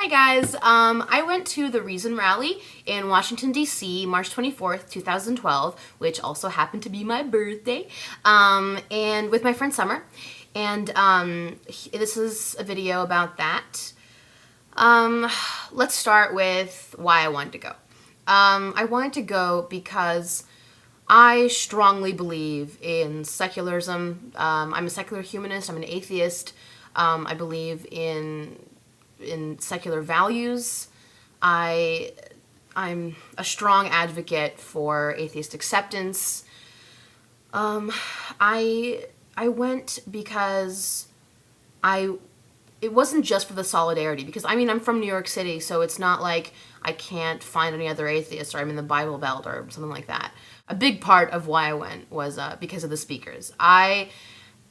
Hi guys, I went to the Reason Rally in Washington, D.C., March 24th, 2012, which also happened to be my birthday, and with my friend Summer, and this is a video about that. Let's start with why I wanted to go. I wanted to go because I strongly believe in secularism. I'm a secular humanist, I'm an atheist. I believe in secular values. I'm a strong advocate for atheist acceptance. I went because it wasn't just for the solidarity, because I mean, I'm from New York City, so it's not like I can't find any other atheists or I'm in the Bible Belt or something like that. A big part of why I went was because of the speakers. I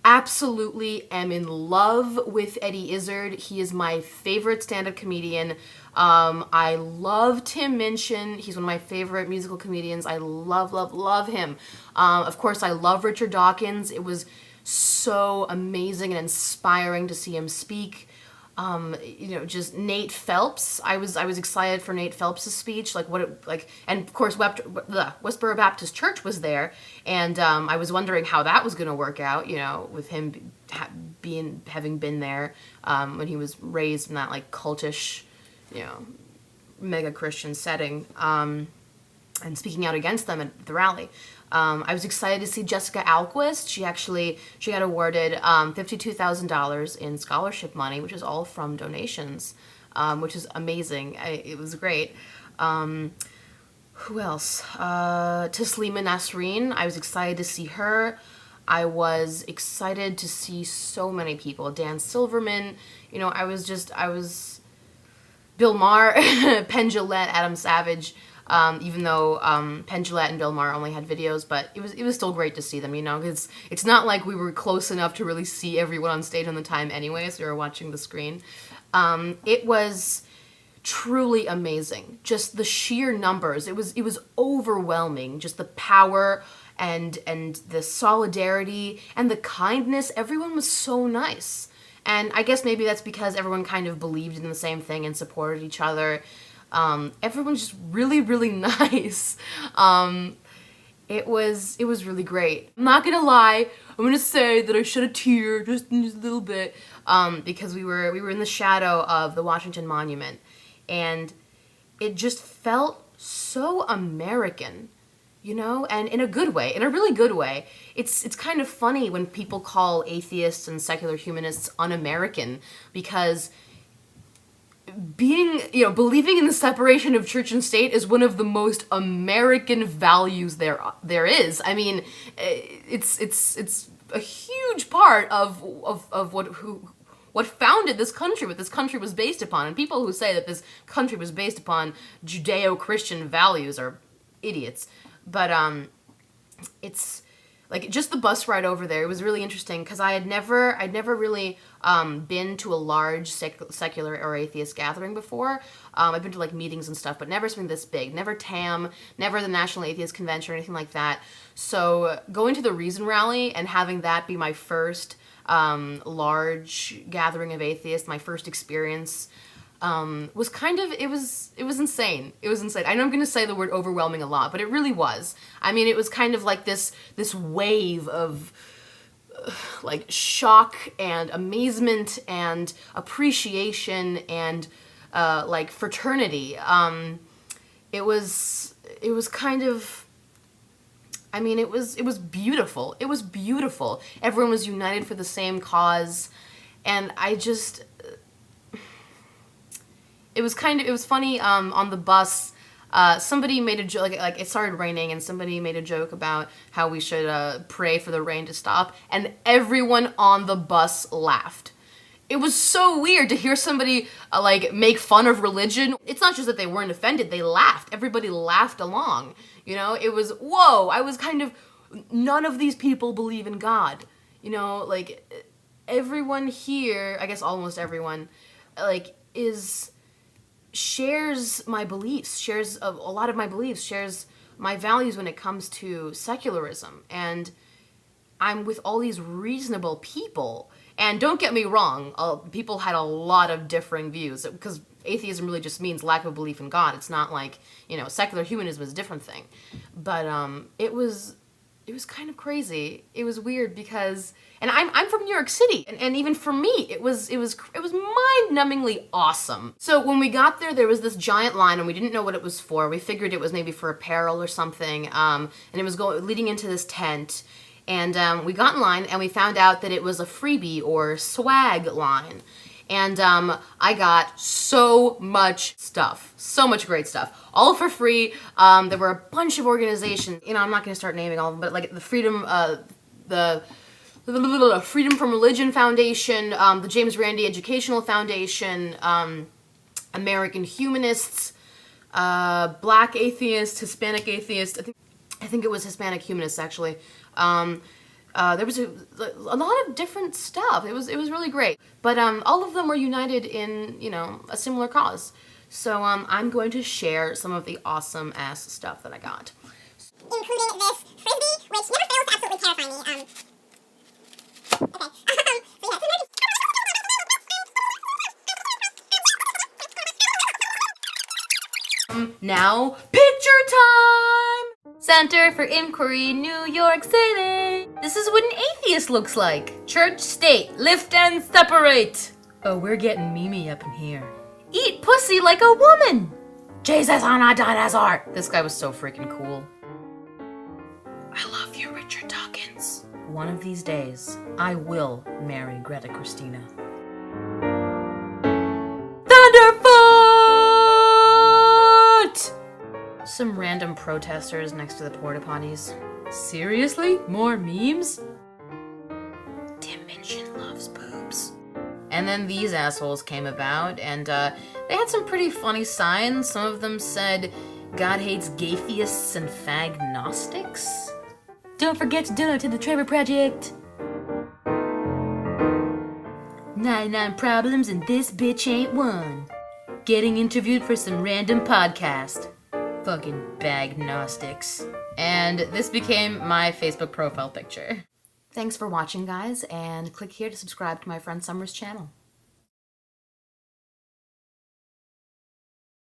absolutely am in love with Eddie Izzard. He is my favorite stand-up comedian. I love Tim Minchin. He's one of my favorite musical comedians. I love, love, love him. Of course, I love Richard Dawkins. It was so amazing and inspiring to see him speak. Just Nate Phelps. I was excited for Nate Phelps' speech, and of course the Westboro Baptist Church was there, and I was wondering how that was going to work out, with him having been there when he was raised in that like cultish, mega Christian setting, and speaking out against them at the rally. I was excited to see Jessica Alquist. She got awarded $52,000 in scholarship money, which is all from donations, which is amazing. It was great. Who else? Taslima Nasreen. I was excited to see her. I was excited to see so many people. Dan Silverman. I was Bill Maher, Penn Jillette, Adam Savage. Even though Penn Jillette and Bill Maher only had videos, but it was still great to see them, because it's not like we were close enough to really see everyone on stage on the time anyway, so we were watching the screen. It was truly amazing. Just the sheer numbers. It was overwhelming. Just the power and the solidarity and the kindness. Everyone was so nice. And I guess maybe that's because everyone kind of believed in the same thing and supported each other. Everyone's just really, really nice. It was really great. I'm not gonna lie, I'm gonna say that I shed a tear just a little bit, because we were in the shadow of the Washington Monument, and it just felt so American, and in a good way, in a really good way. It's kind of funny when people call atheists and secular humanists un-American, because believing in the separation of church and state is one of the most American values there is. I mean, it's a huge part of what founded this country, what this country was based upon. And people who say that this country was based upon Judeo-Christian values are idiots. But it's like just the bus ride over there. It was really interesting because I'd never really been to a large secular or atheist gathering before. I've been to like meetings and stuff, but never something this big. Never TAM, never the National Atheist Convention or anything like that. So going to the Reason Rally and having that be my first large gathering of atheists, my first experience, was kind of, it was insane. It was insane. I know I'm going to say the word overwhelming a lot, but it really was. I mean, it was kind of like this wave of like shock and amazement and appreciation and like fraternity. It was kind of, I mean, it was beautiful. It was beautiful. Everyone was united for the same cause, and I just, it was funny, on the bus, somebody made a joke, like it started raining and somebody made a joke about how we should pray for the rain to stop, and everyone on the bus laughed. It was so weird to hear somebody like make fun of religion. It's not just that they weren't offended, they laughed. Everybody laughed along. It was, whoa, I was kind of, none of these people believe in God. Like everyone here, I guess almost everyone, like shares my beliefs, shares a lot of my beliefs, shares my values when it comes to secularism. And I'm with all these reasonable people, And don't get me wrong, people had a lot of differing views, because atheism really just means lack of belief in God. It's not like, secular humanism is a different thing. But it was kind of crazy. It was weird because, and I'm from New York City, and even for me, it was mind-numbingly awesome. So when we got there was this giant line, and we didn't know what it was for. We figured it was maybe for apparel or something, and it was leading into this tent. And we got in line, and we found out that it was a freebie or swag line. And I got so much stuff, so much great stuff, all for free. There were a bunch of organizations. I'm not going to start naming all of them, but like the Freedom from Religion Foundation, the James Randi Educational Foundation, American Humanists, Black Atheists, Hispanic Atheists. I think it was Hispanic Humanists, actually. There was a lot of different stuff. It was really great. But all of them were united in, a similar cause. So I'm going to share some of the awesome ass stuff that I got. Including this frisbee, which never fails to absolutely terrify me. Okay. Now, picture time! Center for Inquiry, New York City. This is what an atheist looks like. Church, state, lift and separate. Oh, we're getting Mimi up in here. Eat pussy like a woman. Jesus on a dinosaur. This guy was so freaking cool. I love you, Richard Dawkins. One of these days, I will marry Greta Christina. Thunderfoot! Some random protesters next to the porta potties. Seriously? More memes? Dimension loves boobs. And then these assholes came about, and they had some pretty funny signs. Some of them said, God hates gaytheists and fagnostics. Don't forget to donate to the Trevor Project. 99 problems and this bitch ain't one. Getting interviewed for some random podcast. Fucking bagnostics. And this became my Facebook profile picture. Thanks for watching, guys, and click here to subscribe to my friend Summer's channel.